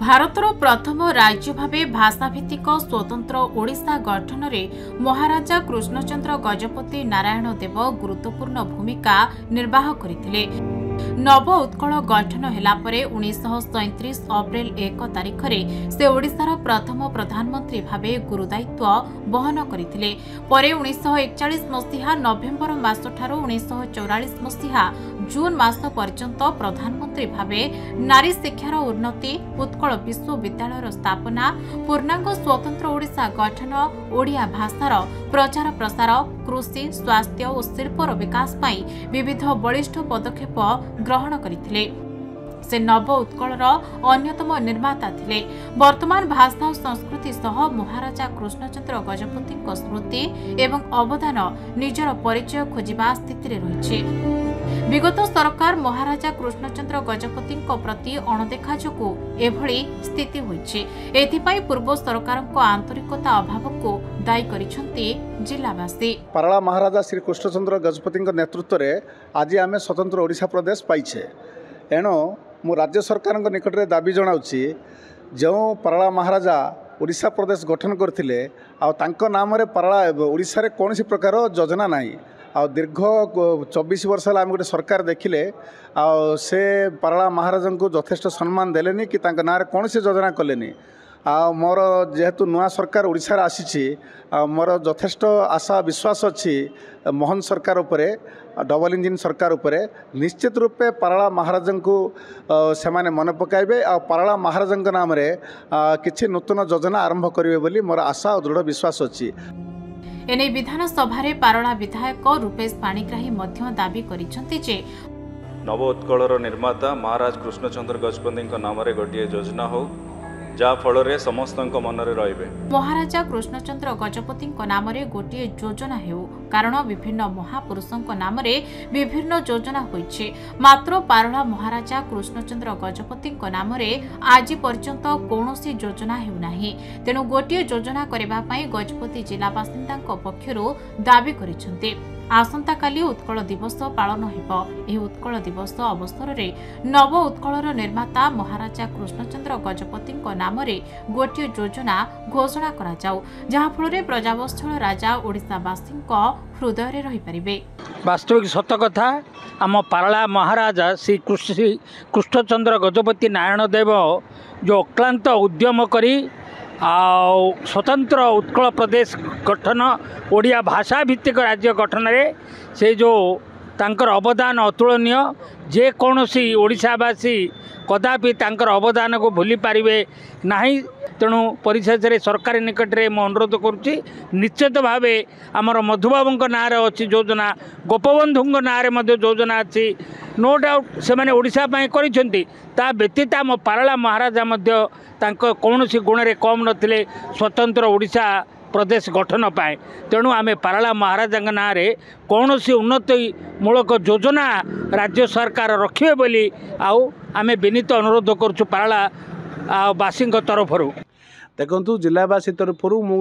भारतर प्रथम राज्य भावे भाषाभित्तिक स्वतंत्र ओडिशा गठन में महाराजा कृष्णचंद्र गजपति नारायण देव गुरुत्वपूर्ण भूमिका निर्वाह करथिले। नव उत्कल गठन हेला परे 1937 अप्रैल 1 तारिख रे से ओडिशार प्रथम प्रधानमंत्री भावे गुरुदायित्व वहन करथिले। परे 1941 मसीहा नवेम्बर मास ठारू 1944 मसीहा जून मास पर्यंत प्रधानमंत्री भावे नारी शिक्षार उन्नति, उत्कल विश्वविद्यालय स्थापना, पूर्णांग स्वतंत्र ओडिशा गठन, ओडिया भाषार प्रचार प्रसार, कृषि, स्वास्थ्य और शिल्पर विकास पाई विविध बलिष्ठ पदक्षेप ग्रहण करथिले। से नव उत्कलर अन्यतम निर्माता थिले। वर्तमान भाषा और संस्कृति सह महाराजा कृष्णचंद्र गजपति स्मृति एवं अवदान निजर परिचय खोजिबा स्थिति रे रहिछि। विगत सरकार महाराजा कृष्णचंद्र गजपति प्रति अणदेखा जोगु एभली स्थिति होइछि। एथिपाई पूर्व सरकारक आंतरिकता अभाव को दायी करिसंती जिलावासी। पाराला महाराजा श्री कृष्णचंद्र गजपति नेतृत्व में आज आम स्वतंत्र ओडिशा प्रदेश पाइछे। एणु मु राज्य सरकार निकट में दाबी जनाऊँगी जो पाराला महाराजा ओडिशा प्रदेश गठन करथिले आ नाम रे पाराला ओडिशा रे कौन प्रकार योजना नाही। आ दीर्घ 24 वर्ष आम गोटे सरकार देखिले से पाराला महाराजा को यथेष्ट सम्मान देलेनी कि ना कौन योजना कलेनी। मोर जेहेतु नुआ सरकार ओडिशा रे आसीछि मोर यथेष्ट आशा विश्वास अच्छी मोहन सरकार उपरे, डबल इंजिन सरकार उपरे निश्चित रूपे पाराला महाराजा को से मन पकाइबे आ पाराला महाराजा नाम रे किछि नूतन योजना आरंभ करिवे बोली मोर आशा और दृढ़ विश्वास अच्छी। एने विधानसभा रे पाराला विधायक रूपेश पाणिग्राही मध्य दाबी करिसंती जे नव उत्कलर निर्माता महाराज कृष्णचंद्र गजपति नाम रे गोटे योजना हो जा फल समस्त मन रे महाराजा कृष्णचंद्र गजपति नाम रे गोटे योजना हेउ कारण विभिन्न महापुरुषों नाम रे विभिन्न योजना होइछि। मात्र पाराला महाराजा कृष्णचंद्र गजपति नाम रे आज पर्यंत कौनसी योजना हेउ नाही। तेणु गोटे योजना करबा पई गजपति जिला बासिंदा पक्षरु दाबी करिसंती। आसंता काली उत्कल दिवस पालन हेबो। एही उत्कल दिवस अवसर में नव उत्कलर निर्माता महाराजा कृष्णचंद्र गजपति नाम रे गोटे योजना घोषणा करा जाऊ जहा फल प्रजावत्सल राजा ओडिशावासी हृदय रे रही परिबे। वास्तविक सत कथा आम पाराला महाराजा श्री कृष्णचंद्र गजपति नारायण देव जो अक्लांत उद्यम करी स्वतंत्र उत्कल प्रदेश गठन ओडिया भाषा भित्तिक राज्य गठन रे से जो तांकर अवदान अतुलनीय। जे कौनसी ओडिशावासी कदापि तांकर अवदान को भूली पारिबे नाही। तेणु परिशेष रे सरकार निकट में मैं अनुरोध करुच्ची निश्चित भाव आमर मधुबाबू ना अच्छी योजना, गोपबंधु ना योजना अच्छी नो डाउट से मैंने ओडिशा करिसेंती। ता व्यतीत आम पाराला महाराजा कौन गुण रे कम नथिले स्वतंत्र ओडिशा प्रदेश गठन पाए। तेणु आम पाराला महाराजा ना कौन सी उन्नतिमूलक योजना राज्य सरकार रखिए बोली आम विनीत अनुरोध करुचु पाराला बासी तरफर। देखु जिलावासी तरफर मु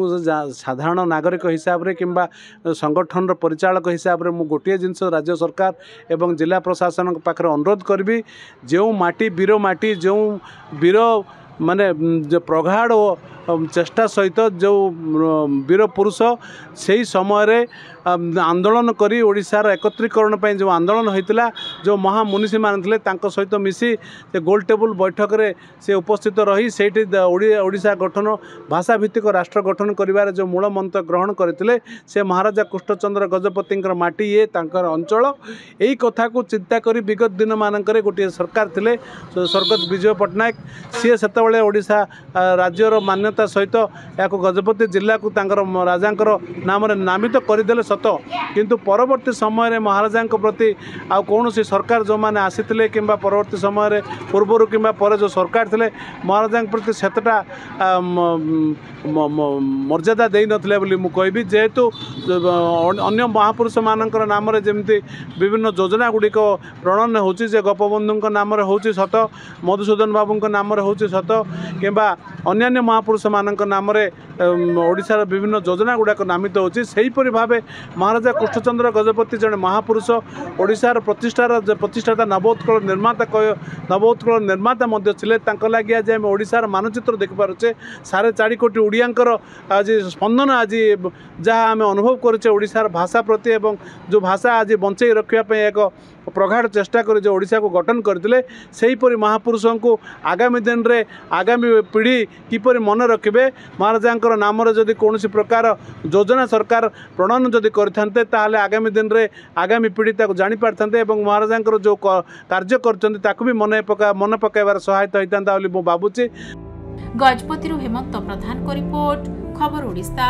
साधारण नागरिक हिसाब रे किंबा संगठन परिचालक हिसाब रे मु गोटे जिनस राज्य सरकार एवं जिला प्रशासन पाखरे अनुरोध करबी जो माटी वीर माटी जो वीर माने प्रगाढ़ चेष्टा सहित जो वीर पुरुष से ही समय आंदोलन करी ओडिशार एकत्रीकरण पर जो आंदोलन होता जो महामुनिषी मान थे सहित मिसी से गोल टेबुल बैठक रे से उपस्थित रही से ओडिशा गठन भाषा भित्तिक राष्ट्र गठन करिवार जो मूल मंत्र ग्रहण करते से महाराजा कृष्णचंद्र गजपति माटी ये अंचल यही कथा को चिंता करी विगत दिन मानक गोटे सरकार थिले स्वर्गत विजय पट्टनायक सी से ओडिशा राज्यर मान्यता सहित या गजपति जिला को राजा नाम नामित करदे सत किंतु परवर्ती समय महाराजा प्रति आ कौन सरकार जो मैंने आसी कि परवर्ती समय पूर्वर कि जो सरकार थे महाराजा प्रति सेतटा मर्यादा दे नथिले बोली मु कहबी। जेहेतु अन्य महापुरुष मानक नाम जमी विभिन्न योजना गुड़िक प्रणयन होची जे गोपबंधु नाम होची सत, मधुसूदन बाबू नाम होची सत कि अन्य महापुरुष महापुरुष नाम ओडिशार विभिन्न योजना गुड़ाक नामित होपरी भाव महाराजा कृष्णचंद्र गजपति जड़े महापुरुष ओडिशार प्रतिष्ठाता नवोत्कल निर्माता लगे आज आम ओडिशार मानचित्र देखिपारे 4.5 कोटी ओडियांकर आज स्पंदन आज जहाँ आम अनुभव करें ओडिशार भाषा प्रति एवं जो भाषा आज बंचाई रखापी एक प्रगाढ़ चेष्टा कर जो ओडिशा को गठन करते सेहीपरि महापुरुषों को आगामी दिन रे आगामी पीढ़ी किपरि मन रखिबे महाराजा नाम जदि कौन प्रकार योजना सरकार प्रणयन जदि करते ताहले आगामी दिन रे आगामी पीढ़ी जानी पारते महाराजा जो कार्य कर भी मन पकाइबार सहायता होता भावुची। गजपति हेमंत प्रधान को रिपोर्ट खबर ओडिशा।